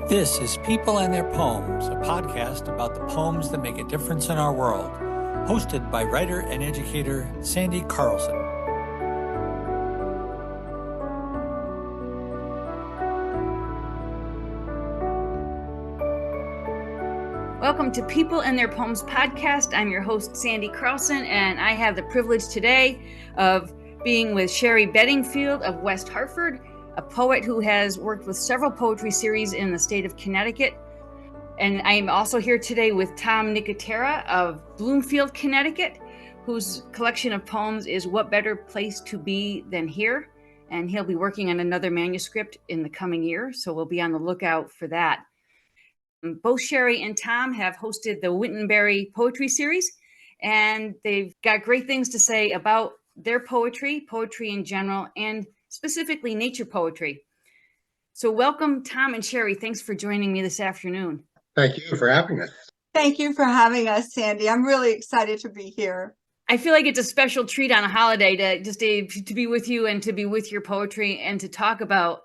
This is People and Their Poems, a podcast about the poems that make a difference in our world, hosted by writer and educator Sandy Carlson. Welcome to People and Their Poems podcast. I'm your host, Sandy Carlson, and I have the privilege today of being with Sherri Bedingfield of West Hartford, a poet who has worked with several poetry series in the state of Connecticut. And I am also here today with Tom Nicotera of Bloomfield, Connecticut, whose collection of poems is What Better Place to Be Than Here? And he'll be working on another manuscript in the coming year, so we'll be on the lookout for that. Both Sherri and Tom have hosted the Wintonbury poetry series, and they've got great things to say about their poetry in general, and specifically nature poetry. So welcome, Tom and Sherri. Thanks for joining me this afternoon. Thank you for having us. Thank you for having us, Sandy. I'm really excited to be here. I feel like it's a special treat on a holiday to be with you and to be with your poetry and to talk about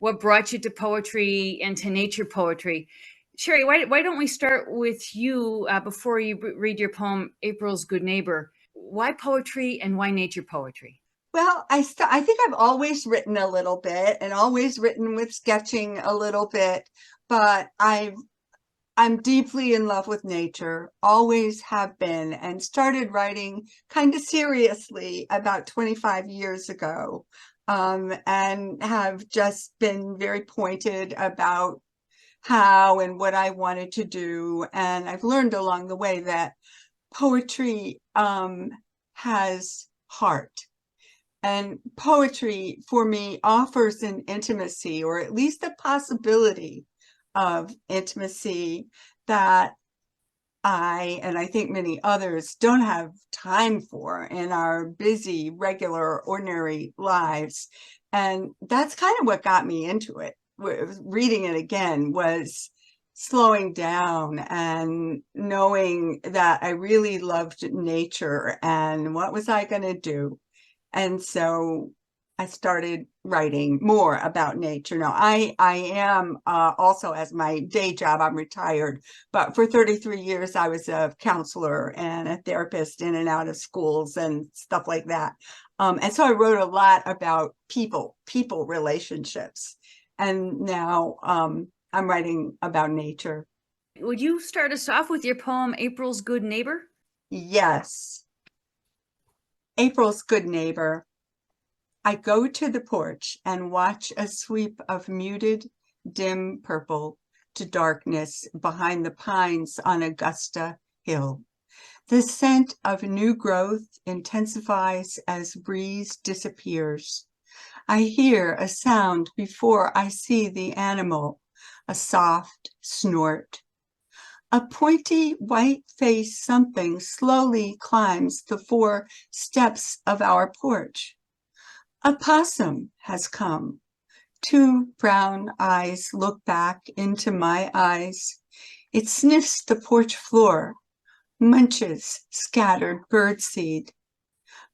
what brought you to poetry and to nature poetry. Sherri, why don't we start with you before you read your poem, April's Good Neighbor? Why poetry and why nature poetry? Well, I think I've always written a little bit and always written with sketching a little bit, but I'm deeply in love with nature, always have been, and started writing kind of seriously about 25 years ago, and have just been very pointed about how and what I wanted to do. And I've learned along the way that poetry has heart. And poetry, for me, offers an intimacy, or at least a possibility of intimacy, that I think many others don't have time for in our busy, regular, ordinary lives. And that's kind of what got me into it. Reading it again was slowing down and knowing that I really loved nature and what was I going to do. And so I started writing more about nature. Now, I am also, as my day job, I'm retired, but for 33 years, I was a counselor and a therapist in and out of schools and stuff like that. And so I wrote a lot about people relationships. And now I'm writing about nature. Would you start us off with your poem, April's Good Neighbor? Yes. April's Good Neighbor. I go to the porch and watch a sweep of muted, dim purple to darkness behind the pines on Augusta Hill. The scent of new growth intensifies as breeze disappears. I hear a sound before I see the animal, a soft snort. A pointy white-faced something slowly climbs the 4 steps of our porch. A possum has come. 2 brown eyes look back into my eyes. It sniffs the porch floor, munches scattered birdseed.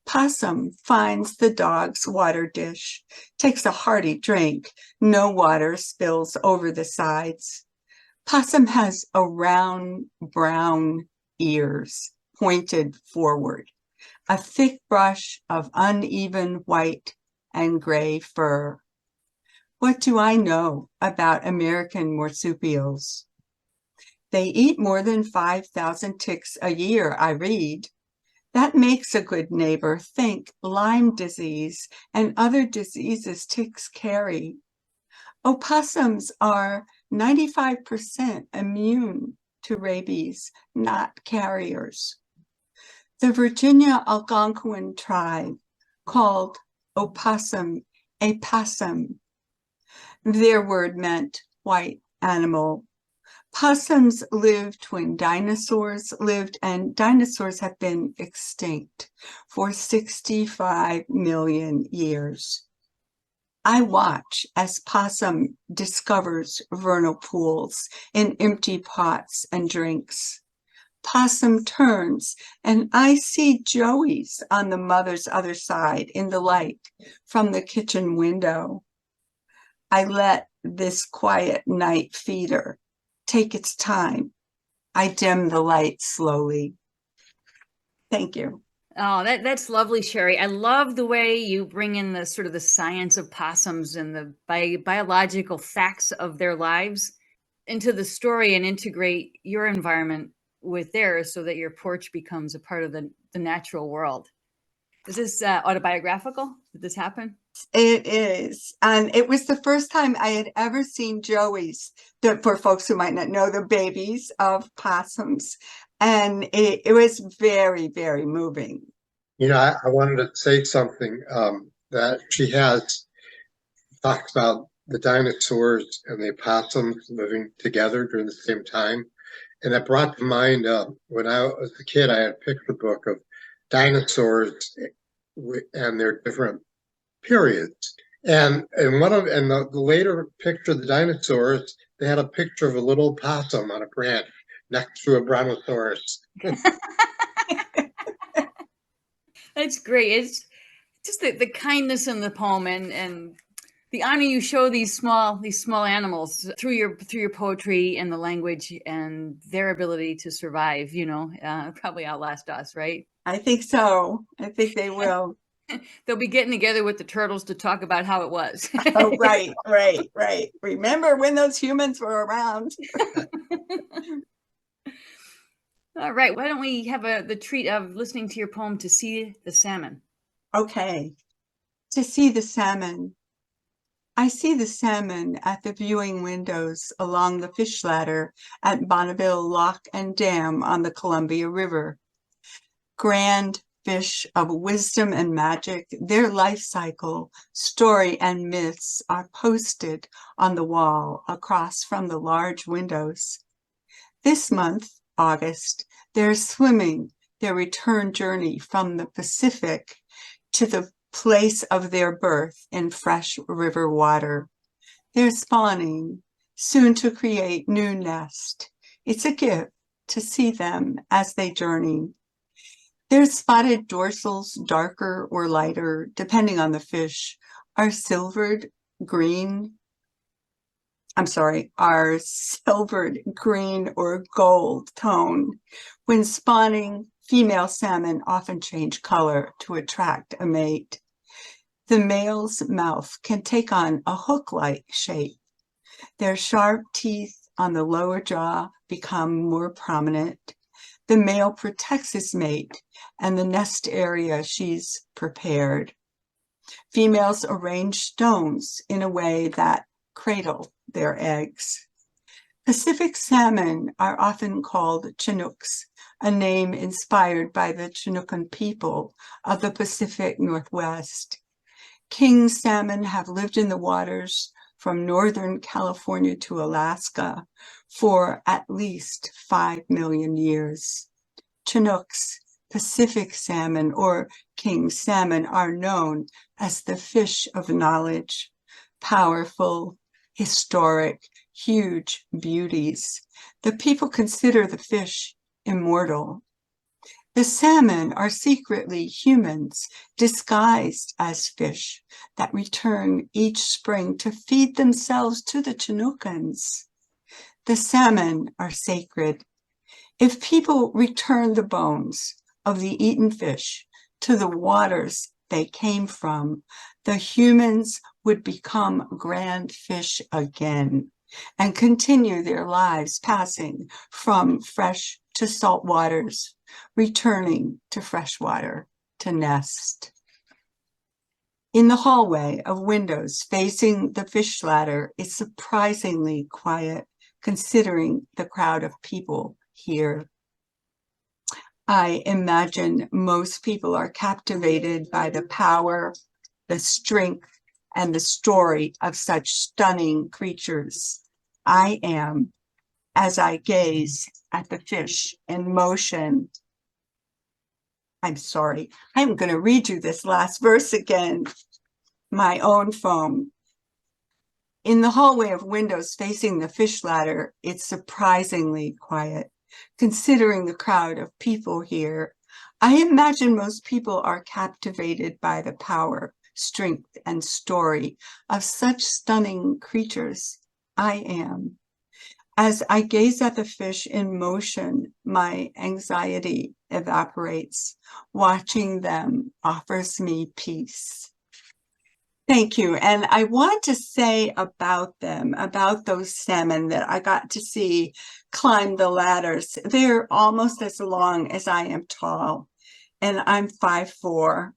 Possum finds the dog's water dish, takes a hearty drink. No water spills over the sides. Possum has a round brown ears pointed forward, a thick brush of uneven white and gray fur. What do I know about American marsupials? They eat more than 5,000 ticks a year, I read. That makes a good neighbor think Lyme disease and other diseases ticks carry. Opossums are 95% immune to rabies, not carriers. The Virginia Algonquin tribe called opossum a possum. Their word meant white animal. Possums lived when dinosaurs lived, and dinosaurs have been extinct for 65 million years. I watch as possum discovers vernal pools in empty pots and drinks. Possum turns, and I see joeys on the mother's other side in the light from the kitchen window. I let this quiet night feeder take its time. I dim the light slowly. Thank you. Oh, that's lovely, Sherri. I love the way you bring in the sort of the science of possums and the biological facts of their lives into the story and integrate your environment with theirs so that your porch becomes a part of the natural world. Is this autobiographical? Did this happen? It is. And it was the first time I had ever seen Joey's, for folks who might not know, the babies of possums. And it was very, very moving. You know, I wanted to say something that she talks about the dinosaurs and the opossums living together during the same time. And that brought to mind when I was a kid, I had a picture book of dinosaurs and their different periods. And the later picture of the dinosaurs, they had a picture of a little possum on a branch next to a brontosaurus. That's great. It's just the kindness in the poem and the honor you show these small animals through your poetry and the language and their ability to survive, probably outlast us, right? I think so. I think they will. They'll be getting together with the turtles to talk about how it was. Oh, right. Remember when those humans were around? All right. Why don't we have the treat of listening to your poem, To See the Salmon? Okay. To see the salmon. I see the salmon at the viewing windows along the fish ladder at Bonneville Lock and Dam on the Columbia River. Grand fish of wisdom and magic, their life cycle, story, and myths are posted on the wall across from the large windows. This month, August, they're swimming their return journey from the Pacific to the place of their birth in fresh river water. They're spawning, soon to create new nest. It's a gift to see them as they journey. Their spotted dorsals, darker or lighter, depending on the fish, are silvered green or gold tone. When spawning, female salmon often change color to attract a mate. The male's mouth can take on a hook-like shape. Their sharp teeth on the lower jaw become more prominent. The male protects his mate and the nest area she's prepared. Females arrange stones in a way that cradle their eggs. Pacific salmon are often called Chinooks, a name inspired by the Chinookan people of the Pacific Northwest. King salmon have lived in the waters from northern California to Alaska for at least 5 million years. Chinooks, Pacific salmon, or king salmon are known as the fish of knowledge, powerful, historic, huge beauties. The people consider the fish immortal. The salmon are secretly humans disguised as fish that return each spring to feed themselves to the Chinookans. The salmon are sacred. If people return the bones of the eaten fish to the waters they came from, the humans would become grand fish again and continue their lives passing from fresh to salt waters, returning to fresh water to nest. In the hallway of windows facing the fish ladder, it's surprisingly quiet considering the crowd of people here. I imagine most people are captivated by the power, the strength, and the story of such stunning creatures. I am, as I gaze at the fish in motion. I'm sorry, I'm going to read you this last verse again, my own poem. In the hallway of windows facing the fish ladder, it's surprisingly quiet, considering the crowd of people here. I imagine most people are captivated by the power, strength and story of such stunning creatures. I am. As I gaze at the fish in motion, my anxiety evaporates. Watching them offers me peace. Thank you. And I want to say about them, about those salmon that I got to see climb the ladders. They're almost as long as I am tall, and I'm 5'4".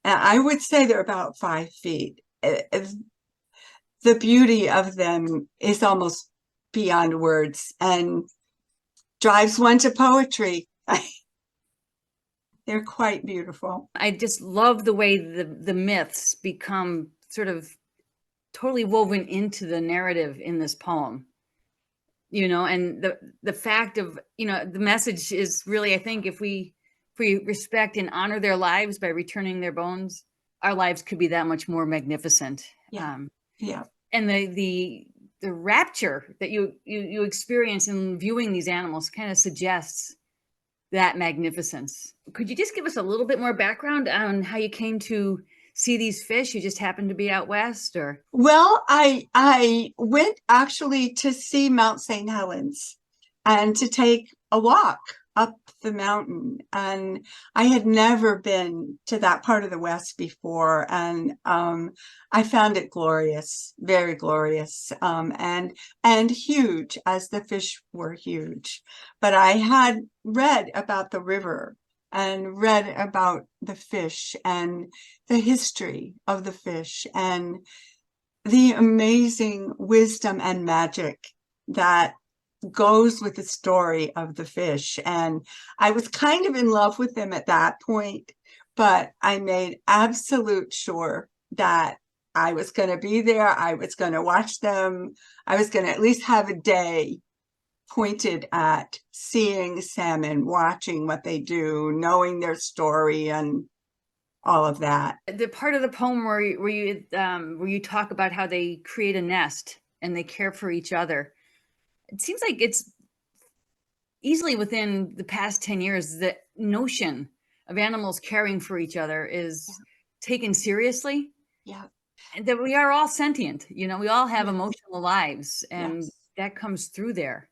And I would say they're about 5 feet. The beauty of them is almost beyond words and drives one to poetry. They're quite beautiful. I just love the way the myths become sort of totally woven into the narrative in this poem, and the fact of, the message is really, I think, if we respect and honor their lives by returning their bones, our lives could be that much more magnificent. Yeah. And the rapture that you experience in viewing these animals kind of suggests that magnificence. Could you just give us a little bit more background on how you came to see these fish? You just happened to be out west, or? Well, I went actually to see Mount St. Helens and to take a walk up the mountain. And I had never been to that part of the West before. And I found it glorious, very glorious, and huge, as the fish were huge. But I had read about the river and read about the fish and the history of the fish and the amazing wisdom and magic that goes with the story of the fish. And I was kind of in love with them at that point, but I made absolute sure that I was going to be there. I was going to watch them. I was going to at least have a day pointed at seeing salmon, watching what they do, knowing their story, and all of that. The part of the poem where you talk about how they create a nest and they care for each other, it seems like it's easily within the past 10 years, the notion of animals caring for each other is taken seriously. Yeah. And that we are all sentient, we all have emotional lives, and that comes through there.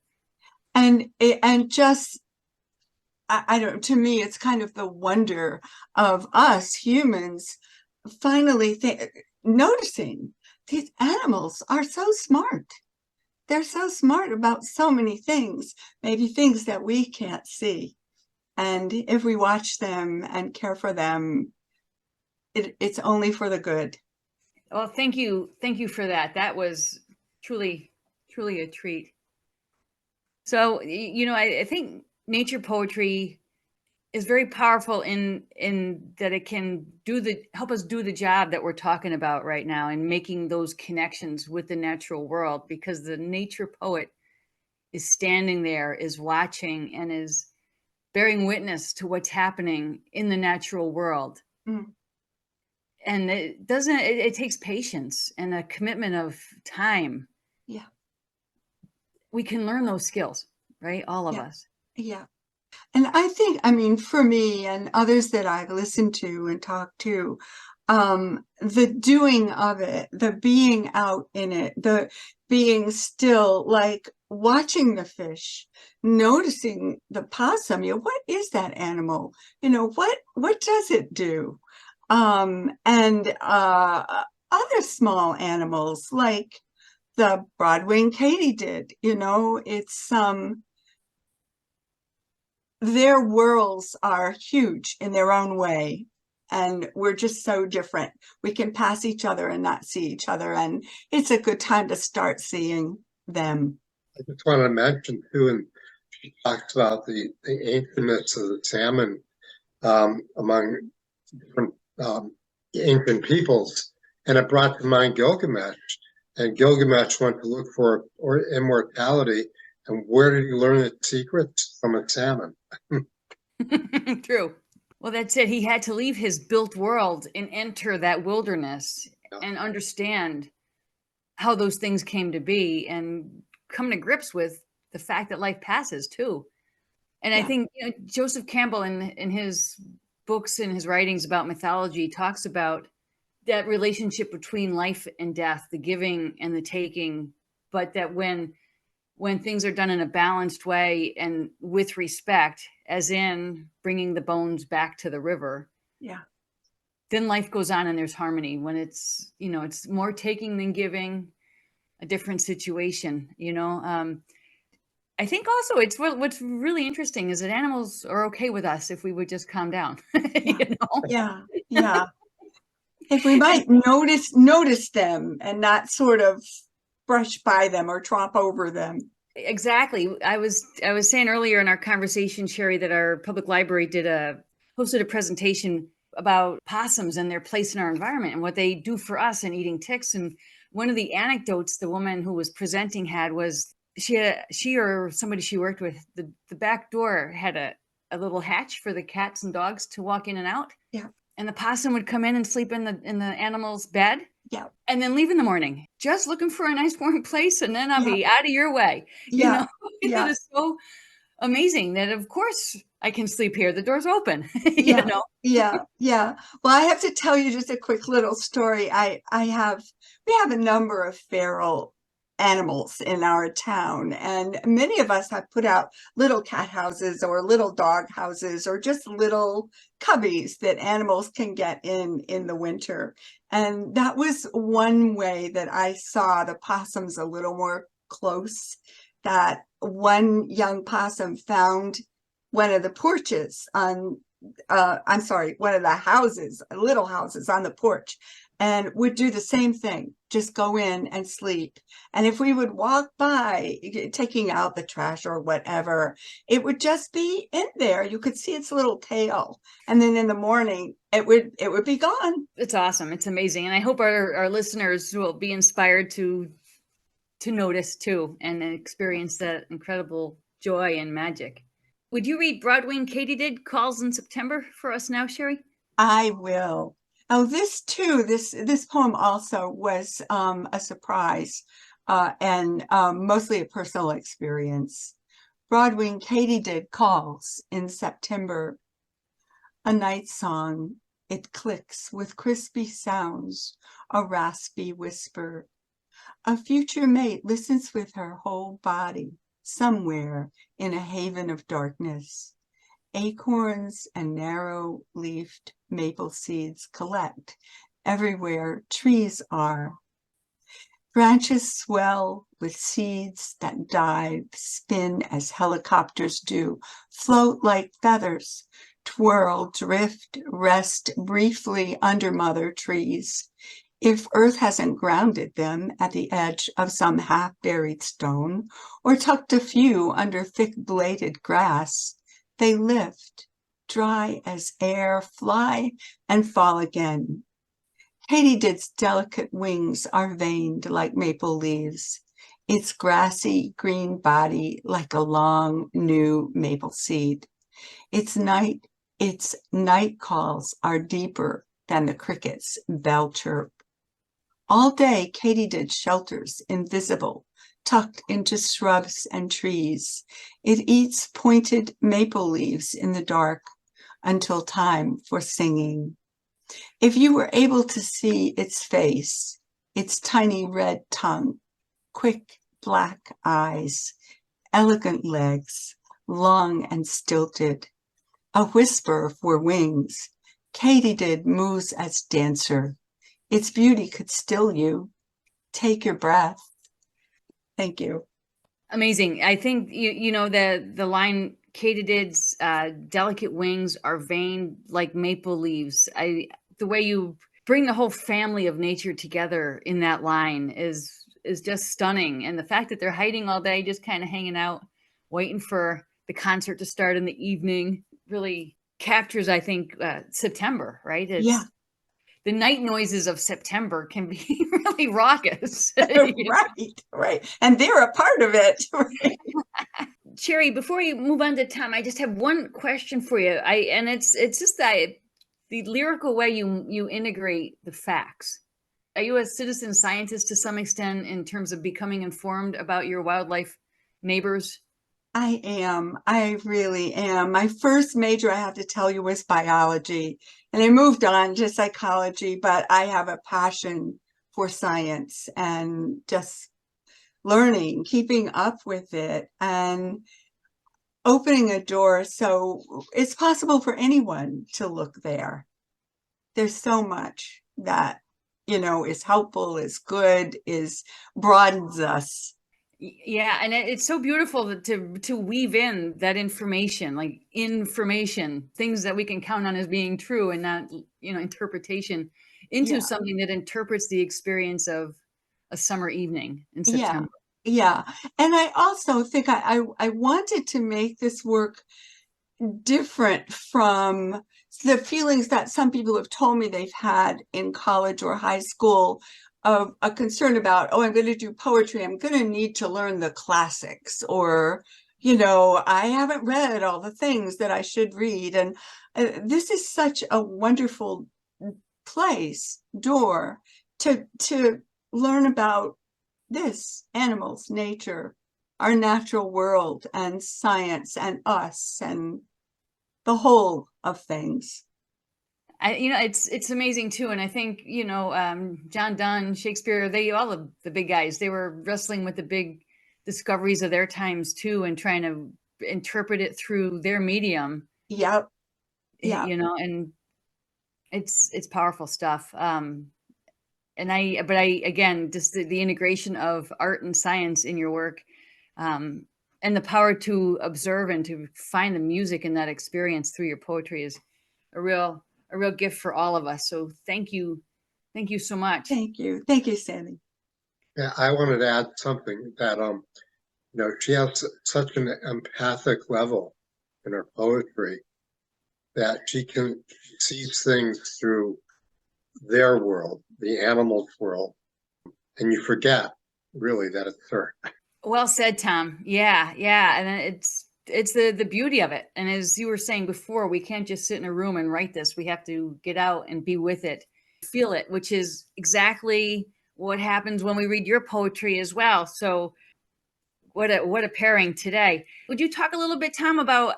And just, I don't, to me, it's kind of the wonder of us humans finally noticing these animals are so smart. They're so smart about so many things, maybe things that we can't see. And if we watch them and care for them, it's only for the good. Well, thank you for that. That was truly a treat. So, I think nature poetry is very powerful in that it can help us do the job that we're talking about right now, and making those connections with the natural world, because the nature poet is standing there, is watching, and is bearing witness to what's happening in the natural world. And it takes patience and a commitment of time. Yeah. We can learn those skills, right? All of us. Yeah. And I think, for me and others that I've listened to and talked to, the doing of it, the being out in it, the being still, like watching the fish, noticing the possum, what is that animal? What does it do? And other small animals like the broad-winged katydid, it's their worlds are huge in their own way, and we're just so different. We can pass each other and not see each other, and it's a good time to start seeing them. I just want to mention too, and she talks about the ancientness of the salmon among different ancient peoples, and it brought to mind Gilgamesh. And Gilgamesh went to look for immortality, and where did he learn its secrets? From a salmon. True. Well, that's it. He had to leave his built world and enter that wilderness and understand how those things came to be, and come to grips with the fact that life passes too. And I think Joseph Campbell in his books and his writings about mythology talks about that relationship between life and death, the giving and the taking, but that when things are done in a balanced way and with respect, as in bringing the bones back to the river, Yeah. then life goes on and there's harmony. When it's, it's more taking than giving, a different situation, I think also what's really interesting is that animals are okay with us if we would just calm down. Yeah. Yeah. If we might notice them and not sort of brush by them or tromp over them. Exactly. I was saying earlier in our conversation, Sherri, that our public library hosted a presentation about possums and their place in our environment and what they do for us in eating ticks. And one of the anecdotes the woman who was presenting had was she or somebody she worked with, the back door had a little hatch for the cats and dogs to walk in and out. Yeah. And the possum would come in and sleep in the animal's bed. Yeah. And then leave in the morning, just looking for a nice warm place, and then I'll be out of your way. Yeah. That is so amazing that of course I can sleep here. The door's open. Yeah. Yeah. Well, I have to tell you just a quick little story. We have a number of feral animals in our town, and many of us have put out little cat houses or little dog houses or just little cubbies that animals can get in the winter. And that was one way that I saw the possums a little more close. That one young possum found one of the porches one of the houses, little houses on the porch, and would do the same thing, just go in and sleep. And if we would walk by, taking out the trash or whatever, it would just be in there. You could see its little tail. And then in the morning, it would be gone. It's awesome. It's amazing. And I hope our listeners will be inspired to notice too and experience that incredible joy and magic. Would you read Broadwing Katydid Calls in September for us now, Sherri? I will. Oh, this poem also was a surprise and mostly a personal experience. Broadwing Katydid Calls in September. A night song, it clicks with crispy sounds, a raspy whisper. A future mate listens with her whole body, somewhere in a haven of darkness. Acorns and narrow-leafed maple seeds collect everywhere trees are. Branches swell with seeds that dive, spin as helicopters do, float like feathers, twirl, drift, rest briefly under mother trees. If earth hasn't grounded them at the edge of some half-buried stone, or tucked a few under thick-bladed grass, they lift, dry as air, fly and fall again. Katydid's delicate wings are veined like maple leaves, its grassy green body like a long new maple seed. Its night calls are deeper than the cricket's bell chirp. All day, Katydid shelters invisible, tucked into shrubs and trees. It eats pointed maple leaves in the dark until time for singing. If you were able to see its face, its tiny red tongue, quick black eyes, elegant legs, long and stilted, a whisper for wings, Katydid moves as dancer. Its beauty could still you. Take your breath. Thank you. Amazing. I think the line Katydid's delicate wings are veined like maple leaves. The way you bring the whole family of nature together in that line is just stunning. And the fact that they're hiding all day, just kind of hanging out, waiting for the concert to start in the evening, really captures, I think, September, right? The night noises of September can be really raucous. Right. And they're a part of it. Right? Sherri, before you move on to Tom, I just have one question for you. It's just that the lyrical way you integrate the facts. Are you a citizen scientist to some extent in terms of becoming informed about your wildlife neighbors? I am. I really am. My first major, I have to tell you, was biology, and I moved on to psychology, but I have a passion for science and just learning, keeping up with it, and opening a door so it's possible for anyone to look there. There's so much that, is helpful, is good, broadens us. Yeah, and it's so beautiful to weave in that information, like information, things that we can count on as being true and not, interpretation, into Yeah. something that interprets the experience of a summer evening in Yeah. September. Yeah. And I also think I wanted to make this work different from the feelings that some people have told me they've had in college or high school of a concern about, oh, I'm going to do poetry. I'm going to need to learn the classics, or, I haven't read all the things that I should read. And this is such a wonderful door to learn about this, animals, nature, our natural world, and science, and us, and the whole of things. It's amazing too, and I think John Donne, Shakespeare, they all the big guys, they were wrestling with the big discoveries of their times too, and trying to interpret it through their medium. Yep. Yeah. And it's powerful stuff. But I again, just the integration of art and science in your work, and the power to observe and to find the music in that experience through your poetry is a real gift for all of us. So thank you so much. Thank you, Sandy. Yeah, I wanted to add something that she has such an empathic level in her poetry that she sees things through their world, the animals' world, and you forget really that it's her. Well said, Tom. Yeah, and it's the beauty of it. And as you were saying before, we can't just sit in a room and write this. We have to get out and be with it, feel it, which is exactly what happens when we read your poetry as well. So what a pairing today. Would you talk a little bit, Tom, about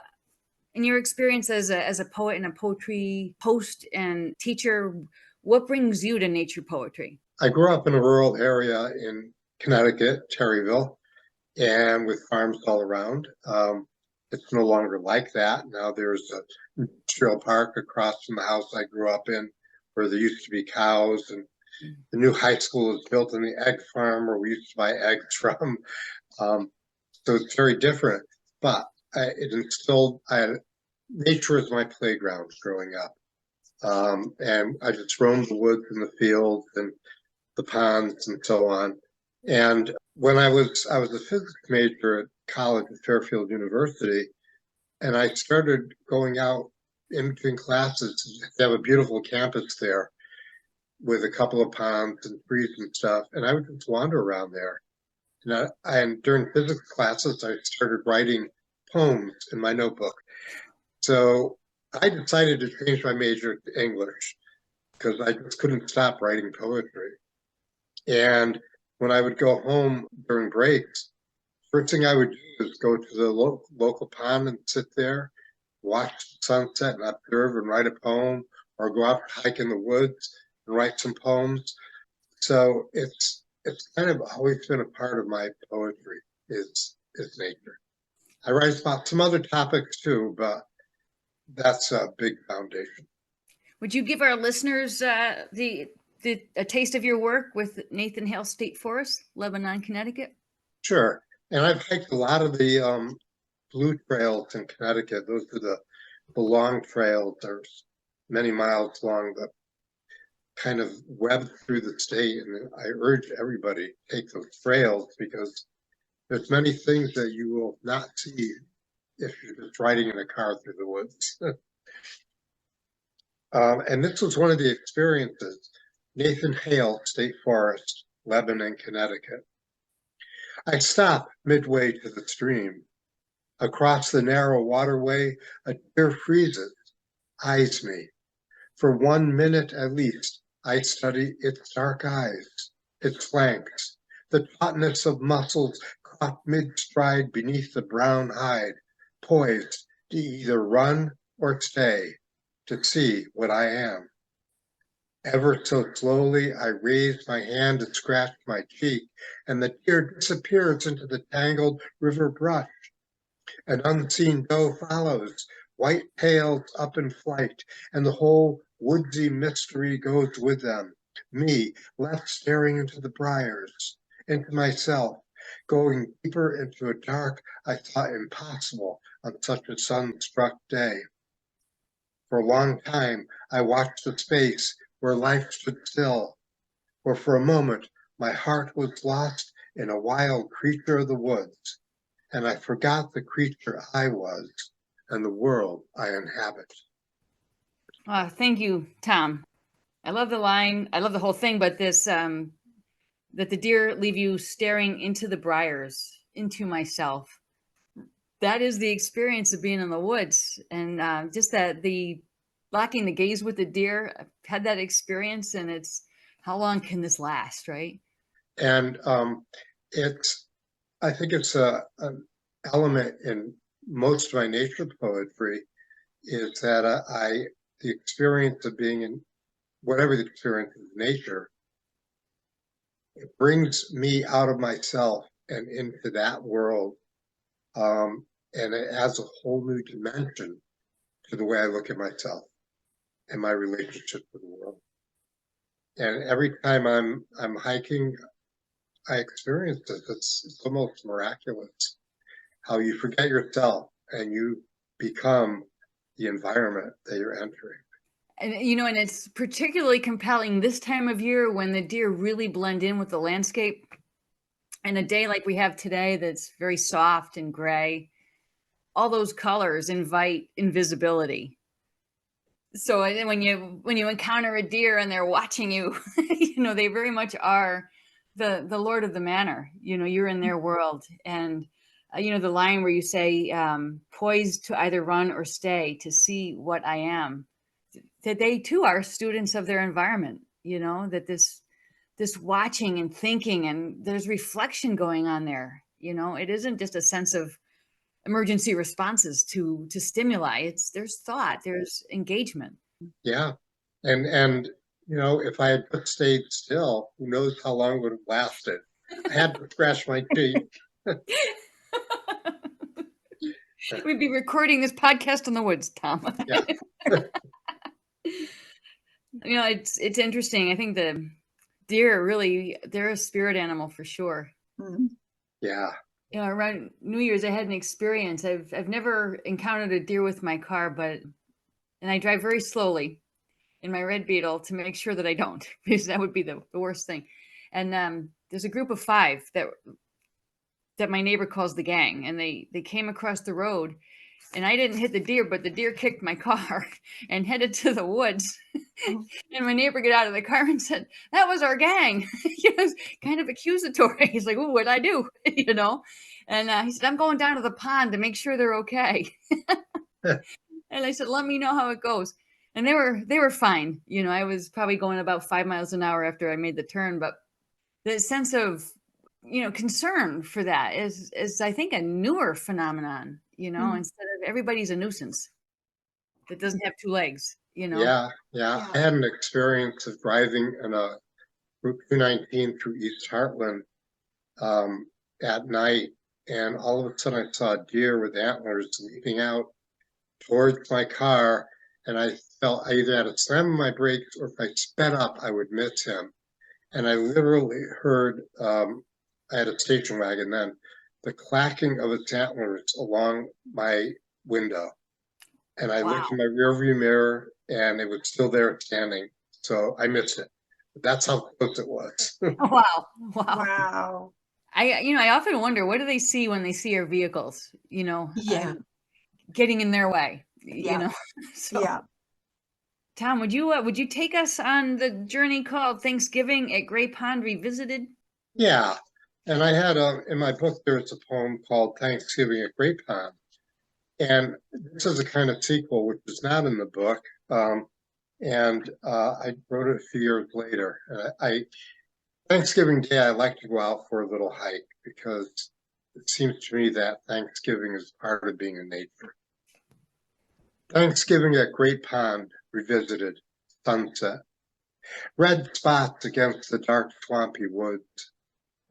in your experience as a poet and a poetry host and teacher, what brings you to nature poetry? I grew up in a rural area in Connecticut, Terryville, and with farms all around. It's no longer like that. Now there's a industrial park across from the house I grew up in where there used to be cows, and the new high school is built in the egg farm where we used to buy eggs from. So it's very different, but it instilled, nature is my playground growing up. And I just roamed the woods and the fields and the ponds and so on. And when I was a physics major at college at Fairfield University, and I started going out in between classes. They have a beautiful campus there with a couple of ponds and trees and stuff, and I would just wander around there. And during physics classes, I started writing poems in my notebook. So I decided to change my major to English because I just couldn't stop writing poetry. And when I would go home during breaks, first thing I would do is go to the local pond and sit there, watch the sunset and observe and write a poem, or go out to hike in the woods and write some poems. So it's kind of always been a part of my poetry is nature. I write about some other topics too, but that's a big foundation. Would you give our listeners a taste of your work with Nathan Hale State Forest, Lebanon, Connecticut? Sure. And I've hiked a lot of the blue trails in Connecticut. Those are the long trails. There's many miles long that kind of web through the state. And I urge everybody to take those trails because there's many things that you will not see if you're just riding in a car through the woods. And this was one of the experiences. Nathan Hale State Forest, Lebanon, Connecticut. I stop midway to the stream. Across the narrow waterway, a deer freezes, eyes me. For 1 minute at least, I study its dark eyes, its flanks, the tautness of muscles up mid-stride beneath the brown hide, poised to either run or stay, to see what I am. Ever so slowly, I raise my hand to scratch my cheek, and the deer disappears into the tangled river brush. An unseen doe follows, white tails up in flight, and the whole woodsy mystery goes with them. Me, left staring into the briars, into myself, going deeper into a dark I thought impossible on such a sun-struck day. For a long time, I watched the space where life stood still, where for a moment my heart was lost in a wild creature of the woods, and I forgot the creature I was and the world I inhabit. Thank you, Tom. I love the line. I love the whole thing, but this that the deer leave you staring into the briars, into myself. That is the experience of being in the woods, and just that the locking the gaze with the deer. I've had that experience, and it's how long can this last, right? And I think it's an element in most of my nature poetry is that the experience of being in whatever the experience is nature, it brings me out of myself and into that world. And it adds a whole new dimension to the way I look at myself and my relationship with the world. And every time I'm hiking, I experience this. It's almost miraculous how you forget yourself and you become the environment that you're entering. And and it's particularly compelling this time of year when the deer really blend in with the landscape. And a day like we have today that's very soft and gray, all those colors invite invisibility. So when you encounter a deer and they're watching you, they very much are the lord of the manor. You're in their world, and the line where you say, "Poised to either run or stay, to see what I am." That they too are students of their environment. That this watching and thinking, and there's reflection going on there. It isn't just a sense of emergency responses to stimuli. There's thought, there's engagement. Yeah. And if I had just stayed still, who knows how long it would have lasted. I had to scratch my cheek. We'd be recording this podcast in the woods, Tom. Yeah. It's interesting. I think the deer they're a spirit animal for sure. Yeah. Around New Year's, I had an experience. I've never encountered a deer with my car, and I drive very slowly in my Red Beetle to make sure that I don't, because that would be the worst thing. And there's a group of 5 that my neighbor calls the gang, and they came across the road, and I didn't hit the deer, but the deer kicked my car and headed to the woods. And my neighbor got out of the car and said, "That was our gang." It was kind of accusatory. He's like, "Oh, what'd I do?" And he said, "I'm going down to the pond to make sure they're okay." And I said, "Let me know how it goes." And they were fine. I was probably going about 5 miles an hour after I made the turn, but the sense of concern for that is I think a newer phenomenon. Instead of everybody's a nuisance that doesn't have 2 legs. Yeah. I had an experience of driving in a Route 219 through East Heartland at night, and all of a sudden I saw a deer with antlers leaping out towards my car, and I felt I either had to slam my brakes, or if I sped up, I would miss him. And I literally heard, I had a station wagon then, the clacking of its antlers along my window. And I looked in my rearview mirror, and it was still there standing. So I missed it. But that's how close it was. Wow. I often wonder, what do they see when they see our vehicles? Getting in their way. So, Yeah. Tom, would you take us on the journey called Thanksgiving at Gray Pond Revisited? Yeah. And I had in my book, there's a poem called Thanksgiving at Gray Pond. And this is a kind of sequel, which is not in the book. And I wrote it a few years later. Thanksgiving Day, I like to go out for a little hike because it seems to me that Thanksgiving is part of being in nature. Thanksgiving at Great Pond, revisited, sunset. Red spots against the dark swampy woods.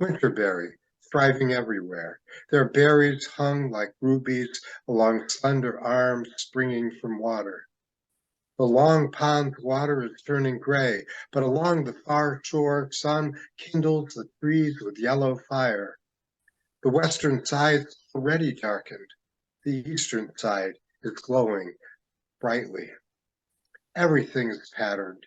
Winterberry, thriving everywhere. Their berries hung like rubies along slender arms springing from water. The long pond's water is turning gray, but along the far shore, sun kindles the trees with yellow fire. The western side is already darkened. The eastern side is glowing brightly. Everything is patterned.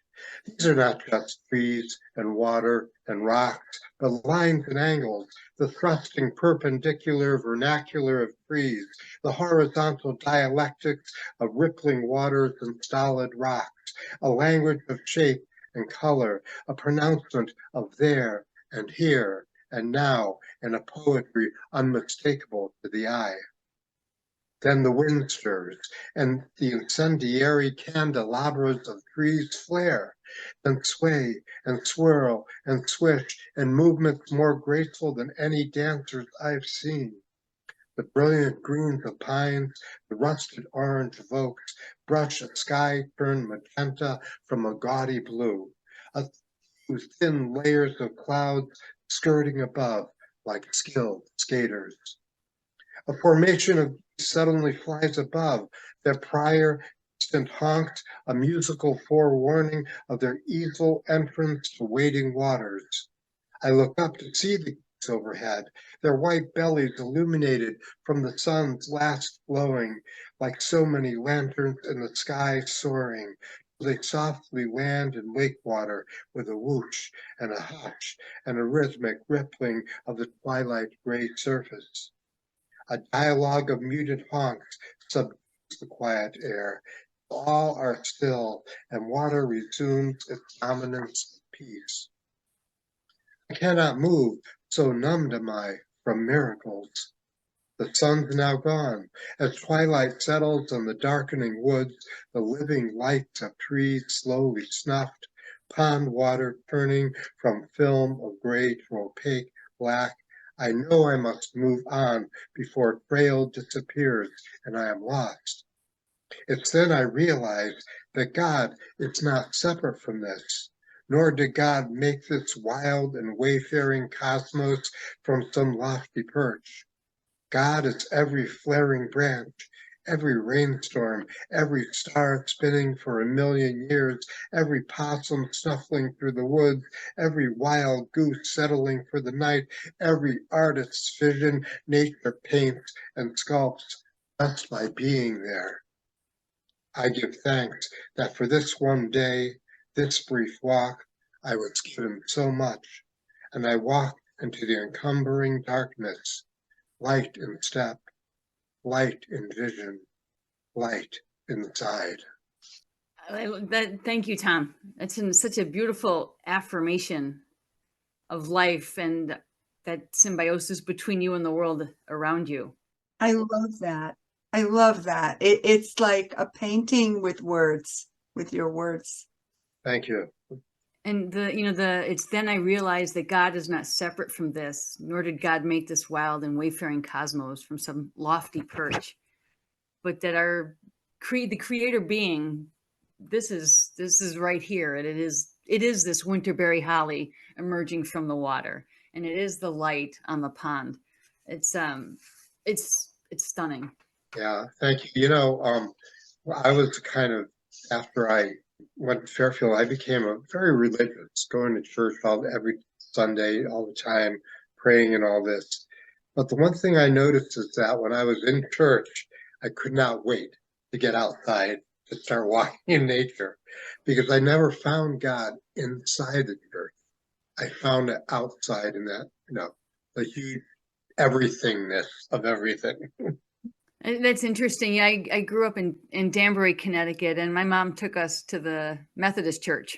These are not just trees and water and rocks, but lines and angles, the thrusting perpendicular vernacular of trees, the horizontal dialectics of rippling waters and stolid rocks, a language of shape and color, a pronouncement of there and here and now, and a poetry unmistakable to the eye. Then the wind stirs, and the incendiary candelabras of trees flare, then sway and swirl and swish in movements more graceful than any dancers I've seen. The brilliant greens of pines, the rusted orange of oaks, brush a sky turned magenta from a gaudy blue, whose thin layers of clouds skirting above like skilled skaters. A formation of suddenly flies above, their prior instant honks a musical forewarning of their easel entrance to waiting waters. I look up to see the geese overhead, their white bellies illuminated from the sun's last glowing, like so many lanterns in the sky soaring. They softly land in lake water with a whoosh and a hush and a rhythmic rippling of the twilight gray surface. A dialogue of muted honks subdues the quiet air. All are still, and water resumes its dominance of peace. I cannot move, so numbed am I from miracles. The sun's now gone. As twilight settles on the darkening woods, the living lights of trees slowly snuffed, pond water turning from film of gray to opaque black. I know I must move on before trail disappears and I am lost. It's then I realize that God is not separate from this, nor did God make this wild and wayfaring cosmos from some lofty perch. God is every flaring branch, every rainstorm, every star spinning for 1,000,000 years, every possum snuffling through the woods, every wild goose settling for the night, every artist's vision nature paints and sculpts just by being there. I give thanks that for this one day, this brief walk, I was given so much, and I walked into the encumbering darkness, light in step, light in vision, light inside. Thank you, Tom. That's such a beautiful affirmation of life and that symbiosis between you and the world around you. I love that. I love that. It's like a painting with words, with your words. Thank you. And it's then I realized that God is not separate from this, nor did God make this wild and wayfaring cosmos from some lofty perch, but that the creator being, this is right here. And it is this winterberry holly emerging from the water, and it is the light on the pond. It's stunning. Yeah, thank you. I was kind of, after I went to Fairfield, I became a very religious, going to church every Sunday, all the time, praying and all this. But the one thing I noticed is that when I was in church, I could not wait to get outside to start walking in nature, because I never found God inside the church. I found it outside in that, the huge everythingness of everything. That's interesting. I grew up in Danbury, Connecticut, and my mom took us to the Methodist church.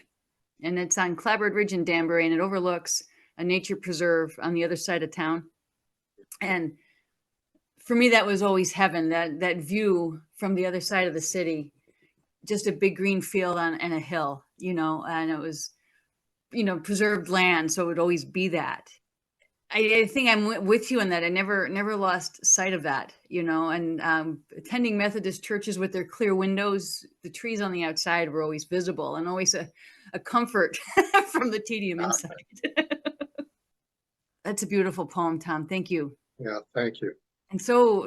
And it's on Clabbered Ridge in Danbury, and it overlooks a nature preserve on the other side of town. And for me, that was always heaven, that view from the other side of the city, just a big green field and a hill, and it was, preserved land. So it would always be that. I think I'm with you in that. I never lost sight of that, and attending Methodist churches with their clear windows, the trees on the outside were always visible and always a comfort from the tedium inside. That's a beautiful poem, Tom. Thank you. Yeah, thank you. And so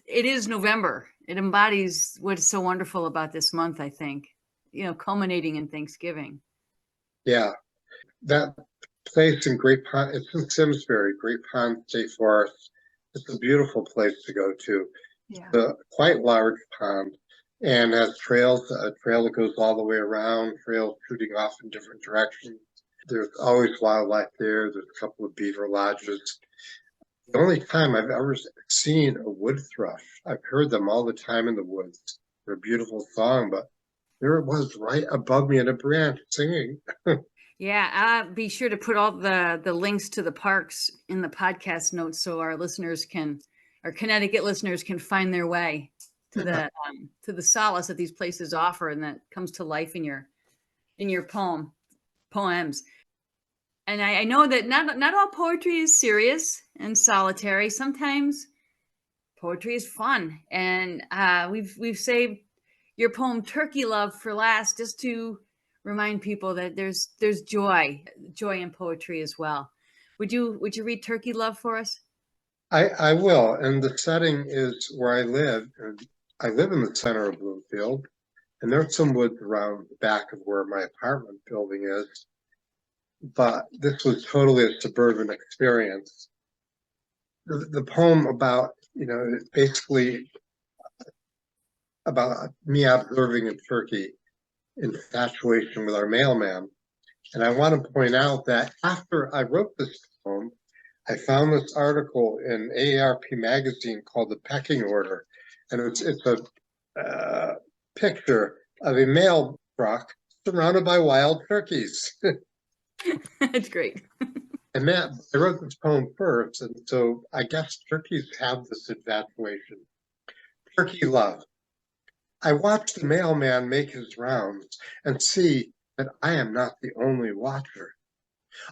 it is November. It embodies what's so wonderful about this month, I think, culminating in Thanksgiving. Yeah, that place in Great Pond, it's in Simsbury, Great Pond State Forest. It's a beautiful place to go to. Yeah. It's a quite large pond and has trails, a trail that goes all the way around, trails shooting off in different directions. There's always wildlife there. There's a couple of beaver lodges. The only time I've ever seen a wood thrush, I've heard them all the time in the woods. They're a beautiful song, but there it was right above me in a branch singing. Yeah, I'll be sure to put all the links to the parks in the podcast notes so our Connecticut listeners can find their way to the solace that these places offer and that comes to life in your poems. And I know that not all poetry is serious and solitary. Sometimes poetry is fun, and we've saved your poem "Turkey Love" for last, just to remind people that there's joy in poetry as well. Would you read "Turkey Love" for us? I will, and the setting is where I live, and I live in the center of Bloomfield, and there's some woods around the back of where my apartment building is, but this was totally a suburban experience. The poem about, basically about me observing in Turkey infatuation with our mailman. And I want to point out that after I wrote this poem, I found this article in AARP magazine called The Pecking Order. And it's a picture of a mail truck surrounded by wild turkeys. That's great. And I wrote this poem first, and so I guess turkeys have this infatuation. Turkey love. I watch the mailman make his rounds and see that I am not the only watcher.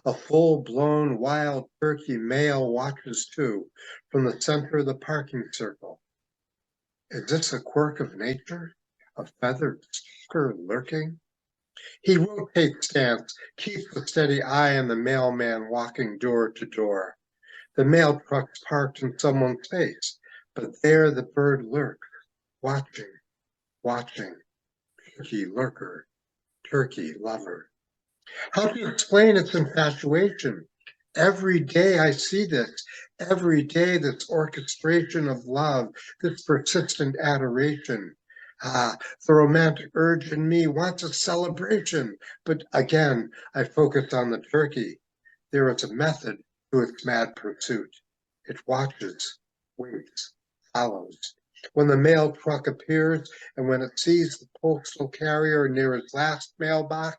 A full-blown wild turkey male watches too from the center of the parking circle. Is this a quirk of nature? A feathered stalker lurking? He rotates stance, keeps a steady eye on the mailman walking door to door. The mail truck's parked in someone's face, but there the bird lurks, watching. Turkey lurker, turkey lover. How do you explain its infatuation? Every day I see this, every day this orchestration of love, this persistent adoration. The romantic urge in me wants a celebration, but again, I focus on the turkey. There is a method to its mad pursuit. It watches, waits, follows. When the mail truck appears and when it sees the postal carrier near his last mailbox,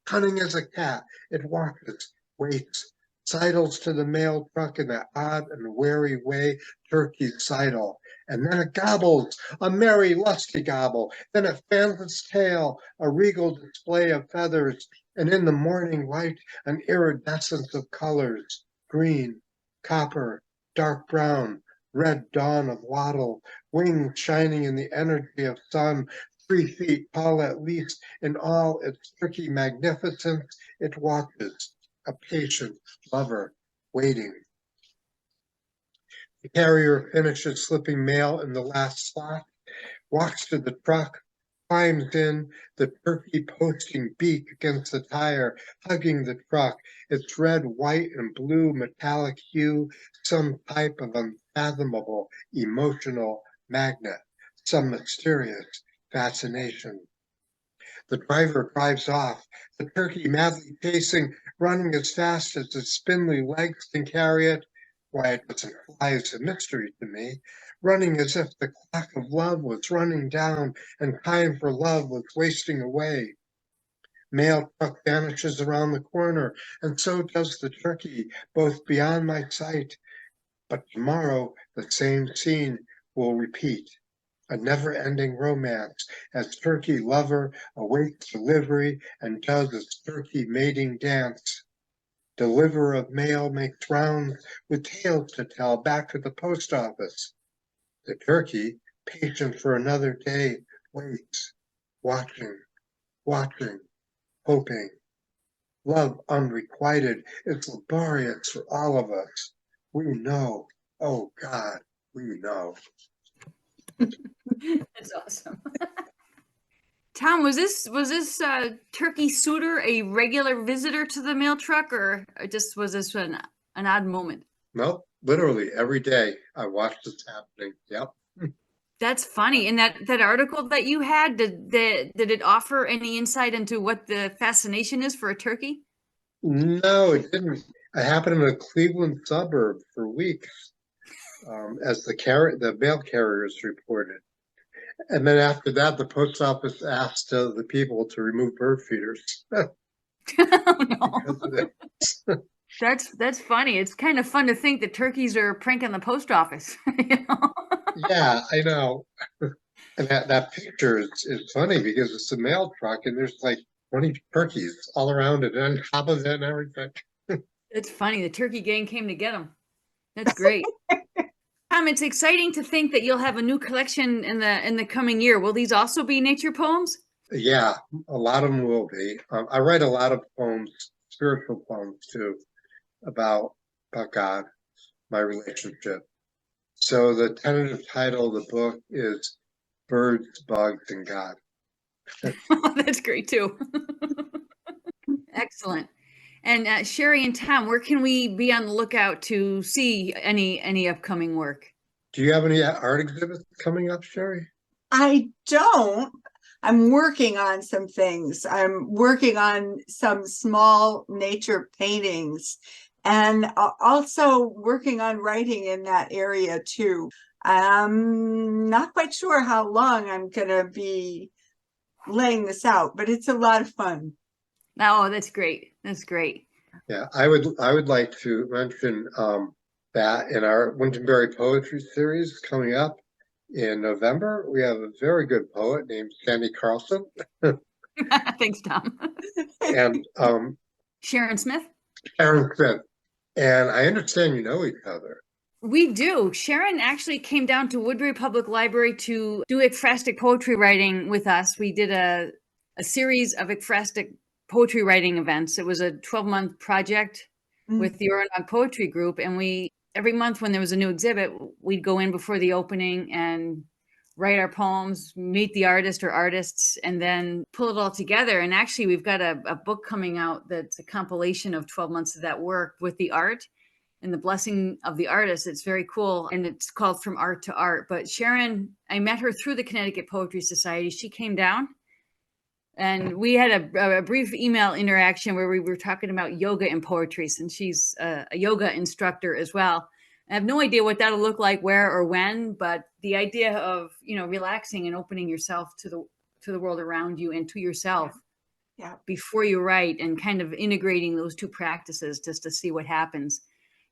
cunning as a cat, it watches, waits, sidles to the mail truck in that odd and wary way turkeys sidle. And then it gobbles, a merry, lusty gobble. Then it fans its tail, a regal display of feathers. And in the morning light, an iridescence of colors, green, copper, dark brown, red dawn of wattle, wings shining in the energy of sun, 3 feet tall at least, in all its turkey magnificence, it watches, a patient lover, waiting. The carrier finishes slipping mail in the last slot, walks to the truck, climbs in, the turkey posting beak against the tire, hugging the truck, its red, white, and blue metallic hue, some type of unfathomable emotional magnet, some mysterious fascination. The driver drives off, the turkey madly chasing, running as fast as its spindly legs can carry it. Why it doesn't fly is a mystery to me, running as if the clock of love was running down and time for love was wasting away. Mail truck vanishes around the corner, and so does the turkey, both beyond my sight. But tomorrow the same scene will repeat. A never-ending romance as turkey lover awaits delivery and does its turkey mating dance. Deliverer of mail makes rounds with tales to tell back to the post office. The turkey, patient for another day, waits, watching, hoping. Love unrequited is laborious for all of us. We know, oh God, we know. That's awesome. Tom, was this turkey suitor a regular visitor to the mail truck, or just was this an odd moment? Nope, literally every day I watch this happening. Yep. That's funny. And that article that you had, did it offer any insight into what the fascination is for a turkey? No, it didn't. I happened in a Cleveland suburb for weeks, as the mail carriers reported. And then after that, the post office asked the people to remove bird feeders. Oh, no. That's funny. It's kind of fun to think that turkeys are pranking the post office. You know? Yeah, I know. And that picture is funny because it's a mail truck and there's like 20 turkeys all around it and on top of it and everything. It's funny. The turkey gang came to get them. That's great. It's exciting to think that you'll have a new collection in the coming year. Will these also be nature poems? Yeah, a lot of them will be. I write a lot of poems, spiritual poems too, about God, my relationship. So the tentative title of the book is Birds, Bugs, and God. That's great too. Excellent. And Sherri and Tom, where can we be on the lookout to see any upcoming work? Do you have any art exhibits coming up, Sherri? I don't. I'm working on some things. I'm working on some small nature paintings and also working on writing in that area too. I'm not quite sure how long I'm going to be laying this out, but it's a lot of fun. Oh, that's great. That's great. Yeah, I would like to mention that in our Wintonbury poetry series coming up in November, we have a very good poet named Sandy Carlson. Thanks, Tom. And Sharon Smith. Aaron Smith. And I understand you know each other. We do. Sharon actually came down to Woodbury Public Library to do ekphrastic poetry writing with us. We did a series of ekphrastic poetry writing events. It was a 12-month project with the Oronog Poetry Group. And every month when there was a new exhibit, we'd go in before the opening and write our poems, meet the artist or artists, and then pull it all together. And actually, we've got a book coming out that's a compilation of 12 months of that work with the art and the blessing of the artist. It's very cool. And it's called From Art to Art. But Sharon, I met her through the Connecticut Poetry Society. She came down and we had a brief email interaction where we were talking about yoga and poetry, since she's a yoga instructor as well. I have no idea what that'll look like, where or when, but the idea of, relaxing and opening yourself to the world around you and to yourself before you write, and kind of integrating those two practices just to see what happens.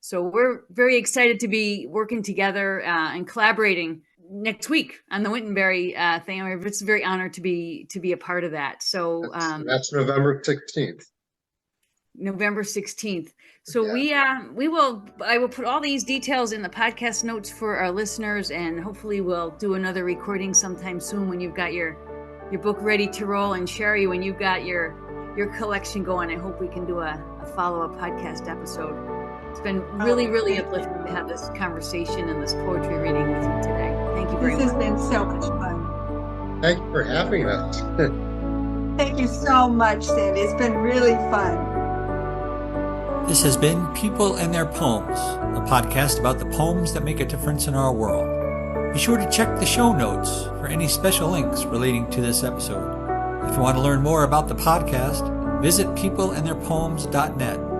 So we're very excited to be working together and collaborating next week on the Wintonbury thing. It's a very honor to be a part of that. So that's November 16th. November 16th. So I will put all these details in the podcast notes for our listeners, and hopefully we'll do another recording sometime soon when you've got your book ready to roll. And Sherri, when you've got your collection going, I hope we can do a follow-up podcast episode. It's been really, really uplifting to have this conversation and this poetry reading with you today. Thank you very much. This has been so much fun. Thank you for having us. Thank you so much, Sandy. It's been really fun. This has been People and Their Poems, a podcast about the poems that make a difference in our world. Be sure to check the show notes for any special links relating to this episode. If you want to learn more about the podcast, visit peopleandtheirpoems.net.